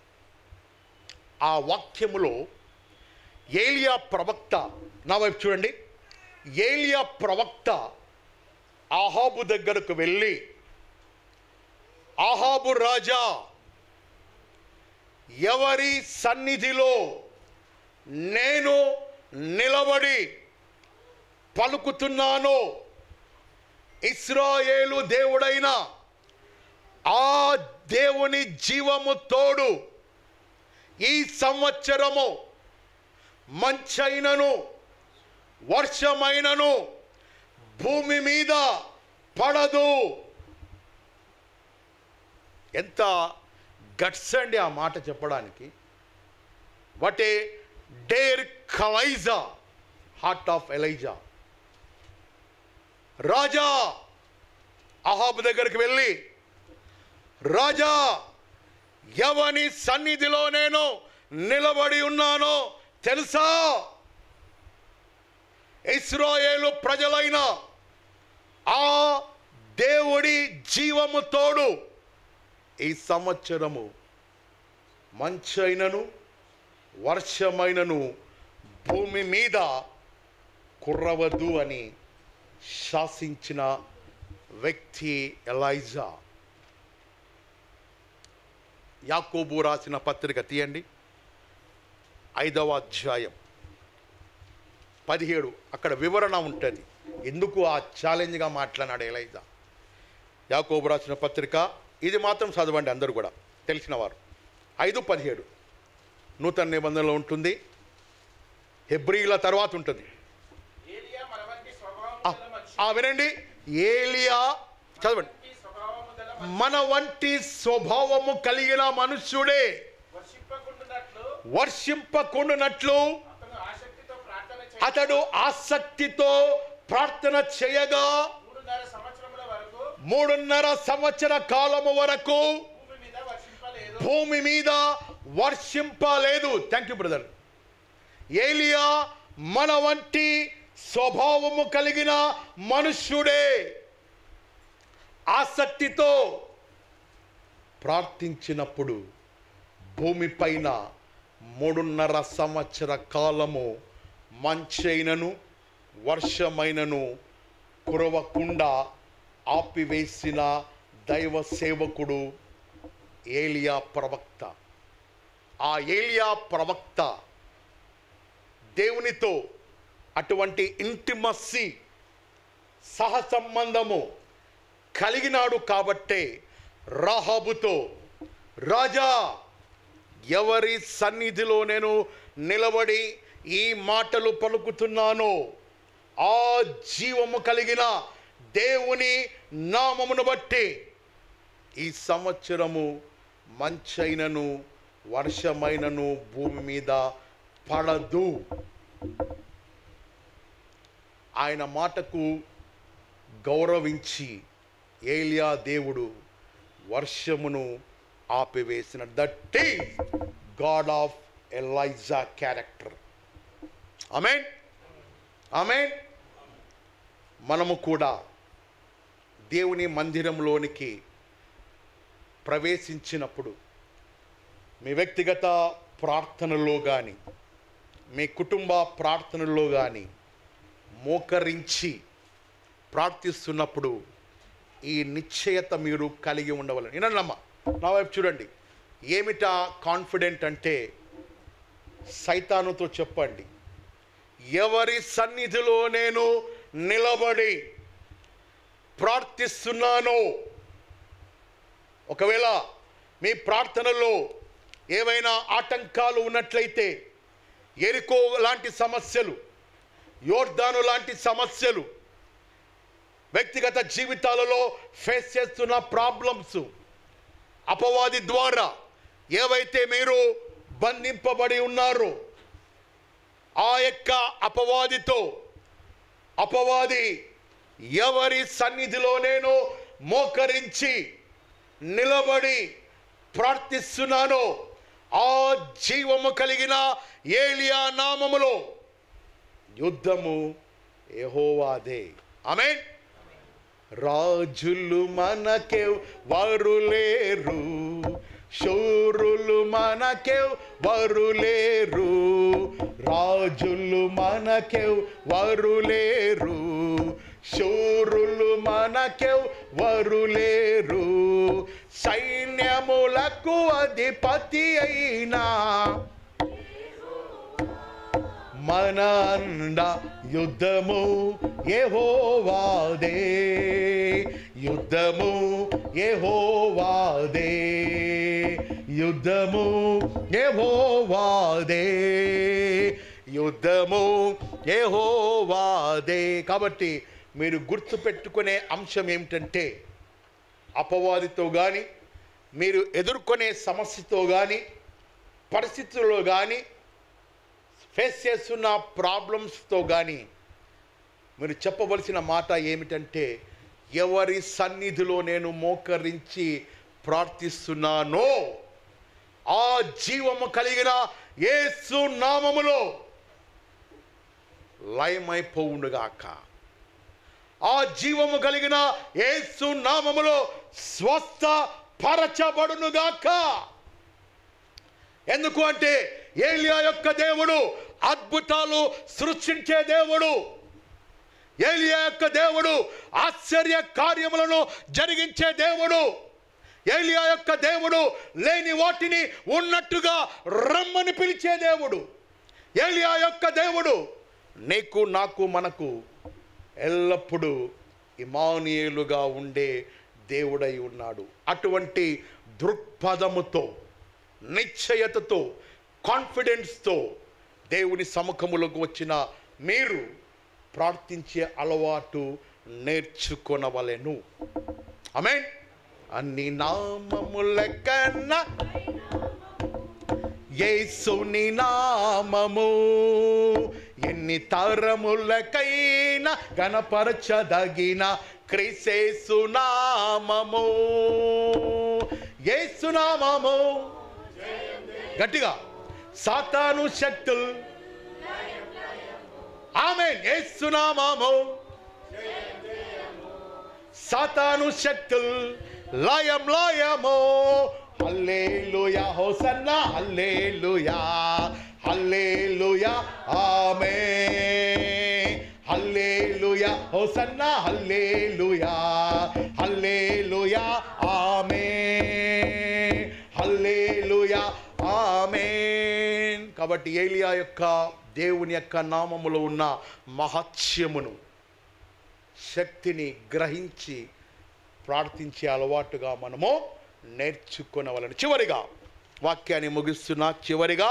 ఆ వాక్యములో ఏలియా ప్రవక్త, నా వైపు చూడండి, ఏలియా ప్రవక్త ఆహాబు దగ్గరకు వెళ్ళి, ఆహాబు రాజా, ఎవరి సన్నిధిలో నేను నిలబడి పలుకుతున్నానో ఇశ్రాయేలు దేవుడైన ఆ దేవుని జీవము తోడు ఈ సంవత్సరము మంచైనను వర్షమైనను భూమి మీద పడదు. ఎంత గట్స్ అండి ఆ మాట చెప్పడానికి. What a dare Elijah, heart of Elijah. రాజా అహాబు దగ్గరికి వెళ్ళి, రాజా, ఎవని సన్నిధిలో నేను నిలబడి ఉన్నానో తెలుసా? ఇశ్రాయేలు ప్రజలైన ఆ దేవుడి జీవము తోడు ఈ సంవత్సరము మంచైనను వర్షమైనను భూమి మీద కుర్రవద్దు అని శాసించిన వ్యక్తి ఎలైజా. యాకోబు రాసిన పత్రిక తీయండి, 5వ అధ్యాయం 17. అక్కడ వివరణ ఉంటుంది ఎందుకు ఆ ఛాలెంజ్గా మాట్లాడాడు ఎలైజా. యాకోబు రాసిన పత్రిక, ఇది మాత్రం చదవండి అందరూ కూడా తెలిసిన వారు. 5:17 నూతన నిబంధనలో ఉంటుంది, హెబ్రీల తర్వాత ఉంటుంది. వినండి, ఏలియా చదవండి. మన వంటి స్వభావము కలిగిన మనుష్యుడే వర్షింపకుండునట్లు అతడు ఆసక్తితో ప్రార్థన చేయగా 3.5 సంవత్సర కాలము వరకు భూమి మీద వర్షింపలేదు. Thank you brother. ఏలియా మన వంటి స్వభావము కలిగిన మనుష్యుడే ఆసక్తితో ప్రార్థించినప్పుడు భూమిపైన 3.5 సంవత్సర కాలము మంచైనను వర్షమైనను కురవకుండా ఆపివేసిన దైవ సేవకుడు ఏలియా ప్రవక్త. ఆ ఏలియా ప్రవక్త దేవునితో అటువంటి ఇంటిమస్సీ సహసంబంధము కలిగినాడు కాబట్టే రాహాబుతో, రాజా ఎవరి సన్నిధిలో నేను నిలబడి ఈ మాటలు పలుకుతున్నానో ఆ జీవము కలిగిన దేవుని నామమును బట్టి ఈ సంవత్సరము మంచైనను వర్షమైనను భూమి మీద పడదు. ఆయన మాటకు గౌరవించి ఏలియా దేవుడు వర్షమును ఆపివేసిన. That is God of Elijah character. ఆమేన్, ఆమేన్. మనము కూడా దేవుని మందిరంలోనికి ప్రవేశించినప్పుడు మీ వ్యక్తిగత ప్రార్థనలో కానీ మీ కుటుంబ ప్రార్థనలో కానీ మోకరించి ప్రార్థిస్తున్నప్పుడు ఈ నిశ్చయత మీరు కలిగి ఉండవాలని. వినండమ్మా, నా వైపు చూడండి. ఏమిటా కాన్ఫిడెంట్ అంటే సైతానుతో చెప్పండి, ఎవరి సన్నిధిలో నేను నిలబడి ప్రార్థిస్తున్నానో, ఒకవేళ మీ ప్రార్థనలో ఏవైనా ఆటంకాలు ఉన్నట్లయితే, ఎరికో లాంటి సమస్యలు, యోర్దాను లాంటి సమస్యలు, వ్యక్తిగత జీవితాలలో ఫేస్ చేస్తున్న ప్రాబ్లమ్స్, అపవాది ద్వారా ఏవైతే మీరు బంధింపబడి ఉన్నారో ఆ యొక్క అపవాదితో, అపవాది ఎవరి సన్నిధిలో నేను మోకరించి నిలబడి ప్రార్థిస్తున్నానో ఆ జీవము కలిగిన ఏలియా నామములో యుద్ధము యెహోవాదే. ఆమేన్. రాజులు మనకే వరులేరు, శూరులు మనకే వరులేరు, రాజులు మనకే వరులేరు, శూరులు మనకే వరులేరు, సైన్యములకు అధిపతి అయినా మన అండ యుద్ధము యెహోవాదే, యుద్ధము యెహోవాదే, యుద్ధము యెహోవాదే, యుద్ధము యెహోవాదే. కాబట్టి మీరు గుర్తుపెట్టుకునే అంశం ఏమిటంటే, అపవాదితో కానీ మీరు ఎదుర్కొనే సమస్యతో కానీ పరిస్థితుల్లో కానీ ఫేస్ చేస్తున్న ప్రాబ్లమ్స్తో కానీ మీరు చెప్పవలసిన మాట ఏమిటంటే, ఎవరి సన్నిధిలో నేను మోకరించి ప్రార్థిస్తున్నానో ఆ జీవము కలిగిన యేసు నామములో లయమైపోవునుగాక, ఆ జీవము కలిగిన యేసు నామములో స్వస్థపరచబడునుగాక. ఎందుకు అంటే ఏలియా యొక్క దేవుడు అద్భుతాలు సృష్టించే దేవుడు. ఏలియా యొక్క దేవుడు ఆశ్చర్య కార్యములను జరిగించే దేవుడు. ఏలియా యొక్క దేవుడు లేని వాటిని ఉన్నట్టుగా రమ్మని పిలిచే దేవుడు. ఏలియా యొక్క దేవుడు నీకు, నాకు, మనకు ఎల్లప్పుడూ ఇమానుయేలుగా ఉండే దేవుడై ఉన్నాడు. అటువంటి దృక్పథముతో, నిశ్చయతతో, కాన్ఫిడెన్స్తో దేవుని సముఖములకు వచ్చిన మీరు ప్రార్థించే అలవాటు నేర్చుకొనవలెను. ఆమేన్, అన్ని నామముల కన్నా యేసుని నామము ఎన్ని తరములకైనా గణపరచదగిన క్రీస్తు నామము. యేసు నామము గట్టిగా సాతాను శక్తులు ఆమేన్. యేసు నామము సాతాను శక్తులు లయం లయము. హల్లెలూయా హోసన్నా హల్లెలూయా హల్లెలూయా ఆమేన్. హల్లెలూయా హోసన్నా హల్లెలూయా హల్లెలూయా ఆమేన్ హల్లెలూయా ఆమేన్. కాబట్టి ఏలియా యొక్క దేవుని యొక్క నామములో ఉన్న మహత్యమును శక్తిని గ్రహించి ప్రార్థించే అలవాటుగా మనము నేర్చుకునవలను. చివరిగా వాక్యాన్ని ముగిస్తున్నా. చివరిగా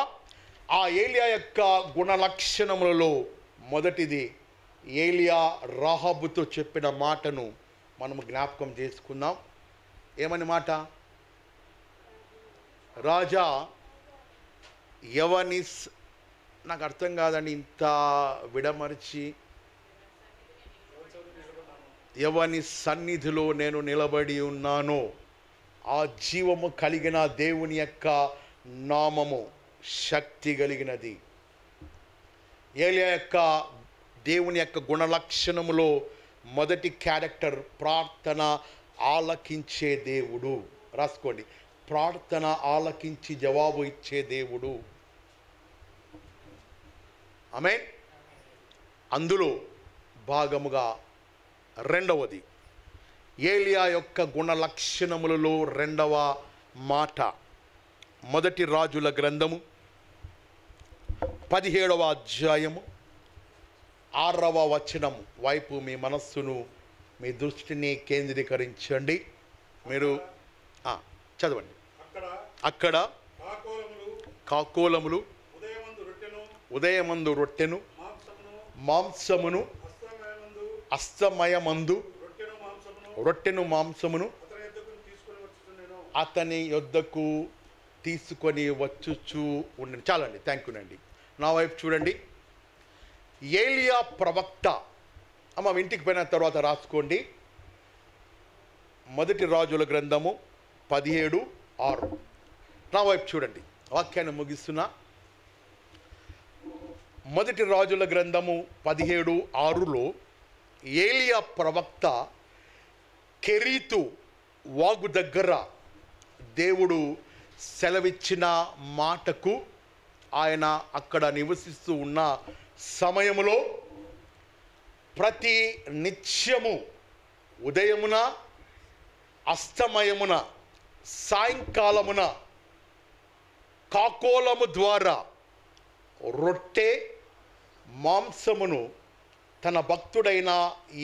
ఆ ఏలియా యొక్క గుణలక్షణములలో మొదటిది ఏలియా రాహాబుతో చెప్పిన మాటను మనము జ్ఞాపకం చేసుకుందాం. ఏమని మాట? రాజా ఎవనిస్, నాకు అర్థం కాదండి ఇంత విడమర్చి, ఎవని సన్నిధిలో నేను నిలబడి ఉన్నానో ఆ జీవము కలిగిన దేవుని యొక్క నామము శక్తి కలిగినది. ఏలియా యొక్క దేవుని యొక్క గుణలక్షణములో మొదటి క్యారెక్టర్ ప్రార్థన ఆలకించే దేవుడు. రాసుకోండి, ప్రార్థన ఆలకించి జవాబు ఇచ్చే దేవుడు. ఆమేన్. అందులో భాగముగా రెండవది ఏలియా యొక్క గుణలక్షణములలో రెండవ మాట మొదటి రాజుల గ్రంథము 17వ అధ్యాయము 6వ వచనం వైపు మీ మనస్సును, మీ దృష్టిని కేంద్రీకరించండి. మీరు చదవండి. అక్కడ కాకోలములు ఉదయమందు రొట్టెను మాంసమును అస్తమయమందు రొట్టెను మాంసమును అతని యొద్దకు తీసుకొని వచ్చుచూ ఉండండి. చాలండి, థ్యాంక్ యూ అండి. నా వైపు చూడండి. ఏలియా ప్రవక్త, అమ్మ ఇంటికి పోయిన తర్వాత రాసుకోండి. మొదటి రాజుల గ్రంథము 17:6. నా వైపు చూడండి, వాక్యాన్ని ముగిస్తున్నా. మొదటి రాజుల గ్రంథము 17:6లో ఏలియా ప్రవక్త కెరీతు వాగు దగ్గర దేవుడు సెలవిచ్చిన మాటకు ఆయన అక్కడ నివసిస్తూ ఉన్న సమయములో ప్రతి నిత్యము ఉదయమున అస్తమయమున సాయంకాలమున కాకోలము ద్వారా రొట్టె మాంసమును తన భక్తుడైన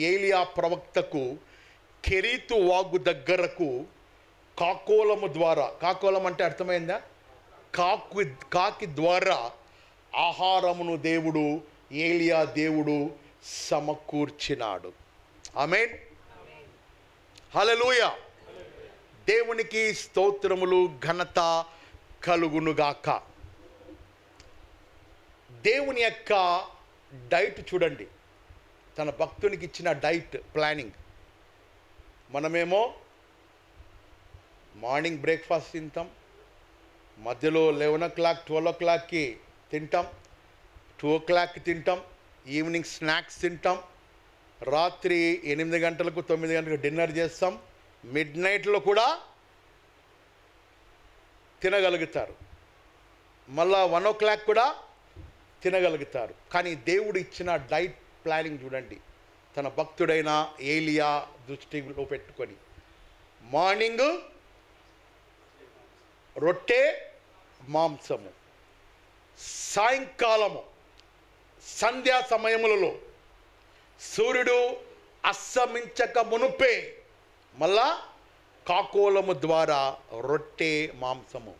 ఏలియా ప్రవక్తకు కెరీతు వాగు దగ్గరకు కాకోలము ద్వారా, కాకోలం అంటే అర్థమైందా? కాకి ద్వారా ఆహారమును దేవుడు ఏలియా దేవుడు సమకూర్చినాడు. ఆమేన్. హల్లెలూయా. దేవునికి స్తోత్రములు, ఘనత కలుగునుగాక. దేవుని యొక్క డైట్ చూడండి, తన భక్తునికి ఇచ్చిన డైట్ ప్లానింగ్. మనమేమో మార్నింగ్ బ్రేక్ఫాస్ట్ తింటాం, మధ్యలో 11 o'clock 12 o'clockకి తింటాం, 2 o'clockకి తింటాం, ఈవినింగ్ స్నాక్స్ తింటాం, రాత్రి 8 గంటలకు 9 గంటలకు డిన్నర్ చేస్తాం, మిడ్ నైట్లో కూడా తినగలుగుతారు, మళ్ళా 1 o'clock కూడా తినగలుగుతారు. కానీ దేవుడు ఇచ్చిన డైట్ ప్లానింగ్ చూడండి, తన భక్తుడైన ఏలియా దృష్టిలో పెట్టుకొని మార్నింగ్ రొట్టె మాంసము, సాయంకాలము సంధ్యా సమయములలో సూర్యుడు అస్తమించక మునుపే మళ్ళా కాకోలము ద్వారా రొట్టె మాంసము.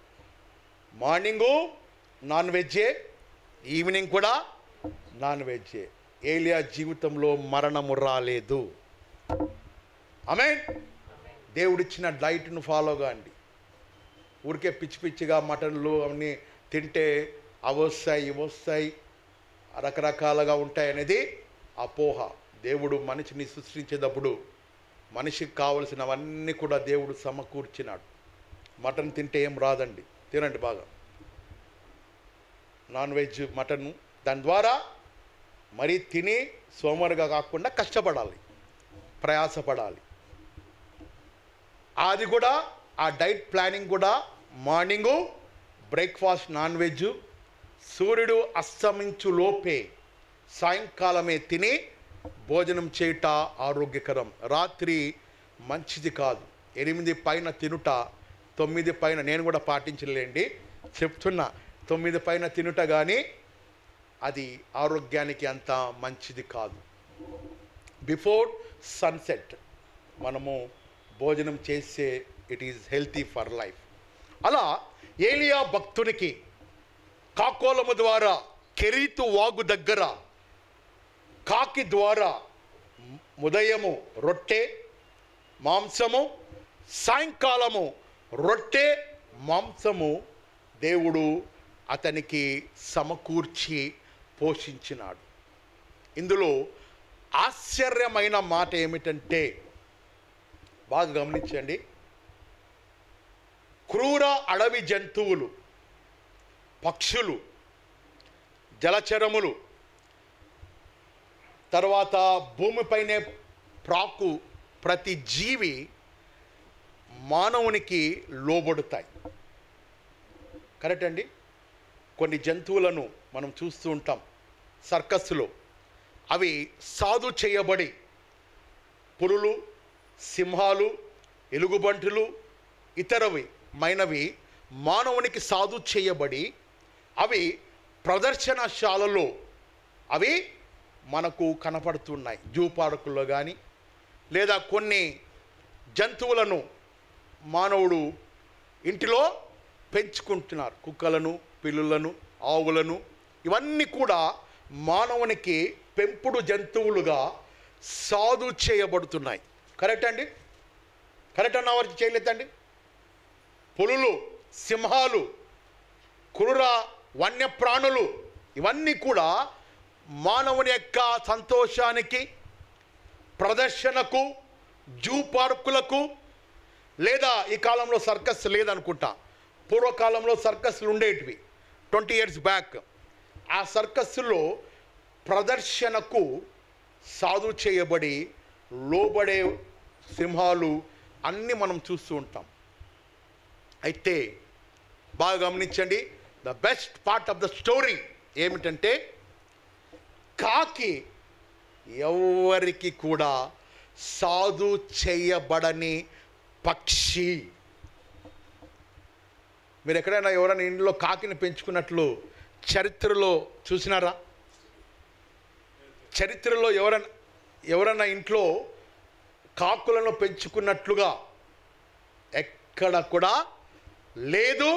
మార్నింగు నాన్ వెజ్జే, ఈవినింగ్ కూడా నాన్ వెజ్జే. ఏలియా జీవితంలో మరణము రాలేదు. ఆమేన్. దేవుడిచ్చిన డైట్ను ఫాలో కాండి. ఊరికే పిచ్చి పిచ్చిగా మటన్లు అవన్నీ తింటే అవి వస్తాయి ఇవి వస్తాయి రకరకాలుగా ఉంటాయి అనేది అపోహ. దేవుడు మనిషిని సృష్టించేటప్పుడు మనిషికి కావలసినవన్నీ కూడా దేవుడు సమకూర్చినాడు. మటన్ తింటే ఏం రాదండి, తినండి బాగా నాన్ వెజ్ మటన్. దాని ద్వారా మరీ తిని సోమరుగా కాకుండా కష్టపడాలి, ప్రయాసపడాలి. అది కూడా ఆ డైట్ ప్లానింగ్ కూడా మార్నింగు బ్రేక్ఫాస్ట్ నాన్ వెజ్, సూర్యుడు అస్తమించు లోపే సాయంకాలమే తిని భోజనం చేయుట ఆరోగ్యకరం. రాత్రి మంచిది కాదు. 8 పైన తినుట, 9 పైన నేను కూడా పాటించలేండి చెప్తున్నా. 9 పైన తినుట కానీ అది ఆరోగ్యానికి అంత మంచిది కాదు. బిఫోర్ సన్సెట్ మనము భోజనం చేసే it is healthy for life. అలా ఏలియా భక్తునికి కాకోలము ద్వారా కెరీతు వాగు దగ్గర కాకి ద్వారా ఉదయము రొట్టె మాంసము, సాయంకాలము రొట్టె మాంసము దేవుడు అతనికి సమకూర్చి పోషించినాడు. ఇందులో ఆశ్చర్యమైన మాట ఏమిటంటే, బాగా గమనించండి, క్రూర అడవి జంతువులు, పక్షులు, జలచరములు, తర్వాత భూమిపైనే ప్రాకు ప్రతి జీవి మానవునికి లోబడుతాయి. కరెక్ట్ అండి. కొన్ని జంతువులను మనం చూస్తూ ఉంటాం సర్కస్సులో. అవి సాధు చేయబడి పులులు, సింహాలు, ఎలుగుబంటులు ఇతరవి మైనవి మానవునికి సాధు చేయబడి అవి ప్రదర్శనశాలలో అవి మనకు కనపడుతున్నాయి. జూ పార్కుల్లో కానీ లేదా కొన్ని జంతువులను మానవుడు ఇంటిలో పెంచుకుంటున్నారు. కుక్కలను, పిల్లులను, ఆవులను, ఇవన్నీ కూడా మానవునికి పెంపుడు జంతువులుగా సాధు చేయబడుతున్నాయి. కరెక్ట్ అండి. కరెక్ట్ అన్న వారికి చేయలేదండి. పులులు, సింహాలు, క్రూర వన్యప్రాణులు ఇవన్నీ కూడా మానవుని యొక్క సంతోషానికి, ప్రదర్శనకు, జూ పార్కులకు, లేదా ఈ కాలంలో సర్కస్ లేదనుకుంటా, పూర్వకాలంలో సర్కస్లు ఉండేటివి 20 years బ్యాక్. ఆ సర్కస్సులో ప్రదర్శనకు సాధు చేయబడి లోబడే సింహాలు అన్నీ మనం చూస్తూ ఉంటాం. అయితే బాగా గమనించండి, the best part of the story ఏమిటంటే, కాకి ఎవరికి కూడా సాధు చేయబడని పక్షి. మీరు ఎక్కడైనా ఎవరైనా ఇంట్లో కాకిని పెంచుకున్నట్లు చరిత్రలో చూసినారా? చరిత్రలో ఎవరైనా ఇంట్లో కాకులను పెంచుకున్నట్లుగా ఎక్కడ కూడా లేదు,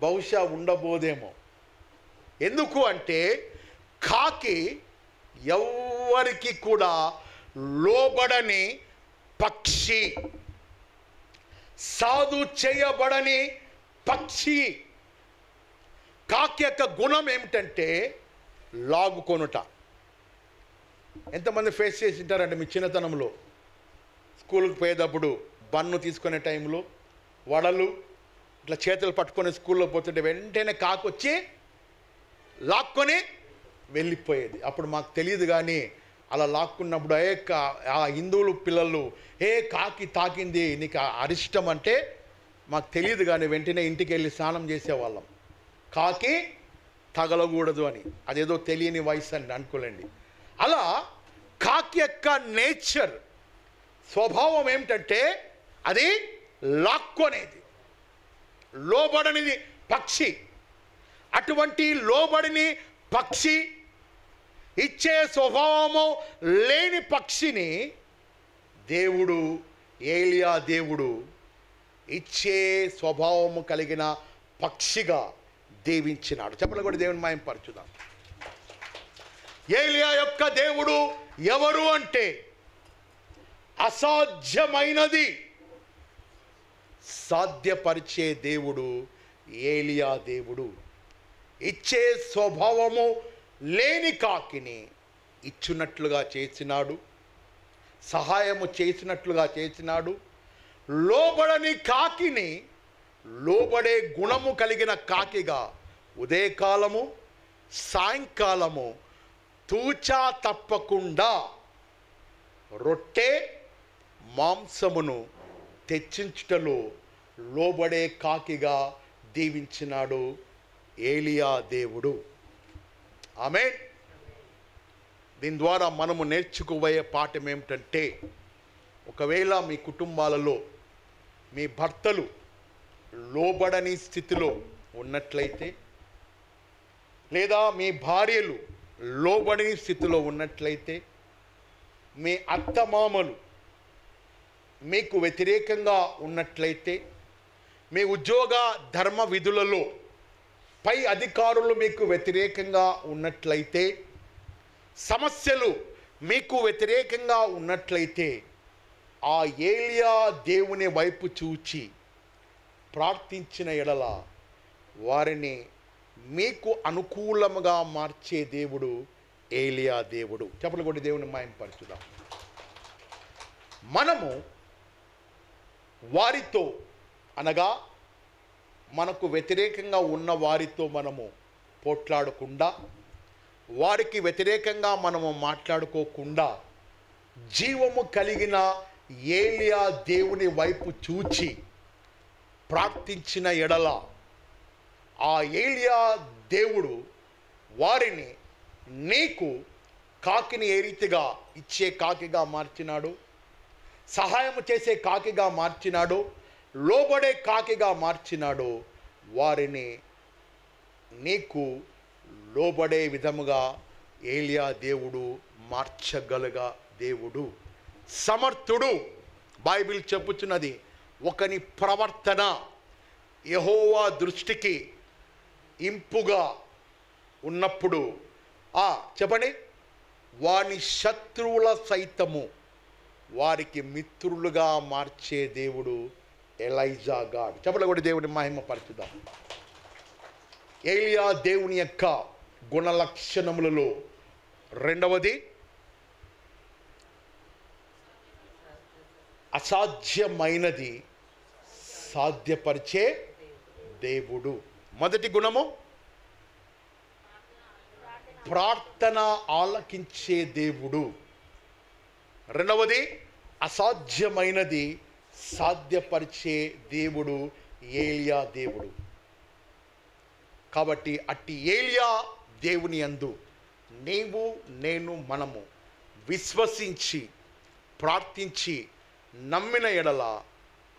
బహుశా ఉండబోదేమో. ఎందుకు అంటే కాకి ఎవరికి కూడా లోబడని పక్షి, సాధు చేయబడని పక్షి. కాకి యొక్క గుణం ఏమిటంటే లాగుకొనుట. ఎంతమంది ఫేస్ చేసి ఉంటారంటే మీ చిన్నతనంలో స్కూల్కి పోయేటప్పుడు బన్ను తీసుకునే టైంలో వడలు ఇట్లా చేతులు పట్టుకొని స్కూల్లో పోతుంటే వెంటనే కాకి వచ్చి లాక్కొని వెళ్ళిపోయేది. అప్పుడు మాకు తెలియదు, కానీ అలా లాక్కున్నప్పుడు ఆ హిందువులు పిల్లలు కాకి తాకింది నీకు అరిష్టం అంటే మాకు తెలియదు, కానీ వెంటనే ఇంటికి వెళ్ళి స్నానం చేసేవాళ్ళం. కాకి తగలకూడదు అని, అదేదో తెలియని వయసు అని అనుకోలేండి. అలా కాకి యొక్క నేచర్, స్వభావం ఏమిటంటే అది లాక్కొనేది, లోబడనిది పక్షి. అటువంటి లోబడిని పక్షి, ఇచ్చే స్వభావము లేని పక్షిని దేవుడు, ఏలియా దేవుడు ఇచ్చే స్వభావము కలిగిన పక్షిగా దీవించినాడు. చెప్పలు కూడా దేవుని మాయం పరచుదాం. ఏలియా యొక్క దేవుడు ఎవరు అంటే, అసాధ్యమైనది సాధ్యపరిచే దేవుడు ఏలియా దేవుడు. ఇచ్చే స్వభావము లేని కాకిని ఇచ్చినట్లుగా చేసినాడు, సహాయము చేసినట్లుగా చేసినాడు. లోబడని కాకిని లోబడే గుణము కలిగిన కాకిగా ఉదయకాలము సాయంకాలము తూచా తప్పకుండా రొట్టె మాంసమును తెచ్చించుటలో లోబడే కాకిగా దీవించినాడు ఏలియా దేవుడు. ఆమేన్. దీని ద్వారా మనము నేర్చుకోబోయే పాఠం ఏమిటంటే, ఒకవేళ మీ కుటుంబాలలో మీ భర్తలు లోబడని స్థితిలో ఉన్నట్లయితే, లేదా మీ భార్యలు లోబడని స్థితిలో ఉన్నట్లయితే, మీ అత్తమామలు మీకు వ్యతిరేకంగా ఉన్నట్లయితే, మీ ఉద్యోగ ధర్మ విధులలో పై అధికారులు మీకు వ్యతిరేకంగా ఉన్నట్లయితే, సమస్యలు మీకు వ్యతిరేకంగా ఉన్నట్లయితే, ఆ ఏలియా దేవుని వైపు చూచి ప్రార్థించిన ఎడల వారిని మీకు అనుకూలముగా మార్చే దేవుడు ఏలియా దేవుడు. చెప్పలు కొట్టి దేవుని మహిమపరచుదాం. మనము వారితో, అనగా మనకు వ్యతిరేకంగా ఉన్న వారితో మనము పోట్లాడకుండా, వారికి వ్యతిరేకంగా మనము మాట్లాడుకోకుండా, జీవము కలిగిన ఏలియా దేవుని వైపు చూచి ప్రార్థించిన ఎడల ఆ ఏలియా దేవుడు వారిని నీకు కాకిని ఏ రీతిగా ఇచ్చే కాకిగా మార్చినాడు, సహాయం చేసే కాకిగా మార్చినాడు, లోబడే కాకిగా మార్చినాడు, వారిని నీకు లోబడే విధముగా ఏలియా దేవుడు మార్చగలగ దేవుడు, సమర్థుడు. బైబిల్ చెప్పుచున్నది, ఒకని ప్రవర్తన యెహోవా దృష్టికి ఇంపుగా ఉన్నప్పుడు చెప్పండి, వాని శత్రువుల సైతము వారికి మిత్రులుగా మార్చే దేవుడు ఎలైజా గాడ్. చెప్పండి కూడా దేవుని మహిమపరచుదాం. ఏలియా దేవుని యొక్క గుణలక్షణములలో రెండవది అసాధ్యమైనది సాధ్యపరిచే దేవుడు. మొదటి గుణము ప్రార్థన ఆలకించే దేవుడు. రెండవది అసాధ్యమైనది సాధ్యపరిచే దేవుడు ఏలియా దేవుడు. కాబట్టి అట్టి ఏలియా దేవుని యందు నీవు నేను మనము విశ్వసించి ప్రార్థించి నమ్మిన ఎడల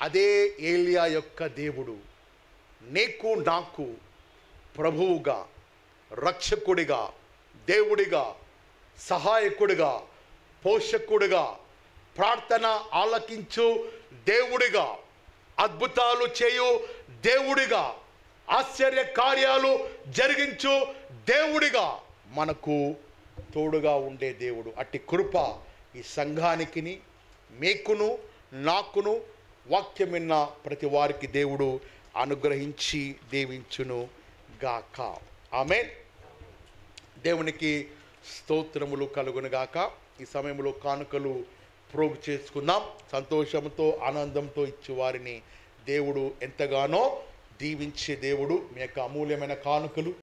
అదే ఏలియా యొక్క దేవుడు నీకు నాకు ప్రభువుగా, రక్షకుడిగా, దేవుడిగా, సహాయకుడిగా, పోషకుడిగా, ప్రార్థన ఆలకించు దేవుడిగా, అద్భుతాలు చేయు దేవుడిగా, ఆశ్చర్య కార్యాలు జరిగించు దేవుడిగా మనకు తోడుగా ఉండే దేవుడు. అట్టి కృప ఈ సంఘానికి, మీకును నాకును, వాక్యం విన్న ప్రతి వారికి దేవుడు అనుగ్రహించి దీవించును గాక. ఆమేన్. దేవునికి స్తోత్రములు కలుగునుగాక. ఈ సమయంలో కానుకలు ప్రోగు చేసుకుందాం. సంతోషంతో ఆనందంతో ఇచ్చి వారిని దేవుడు ఎంతగానో దీవించే దేవుడు. మీ యొక్క అమూల్యమైన కానుకలు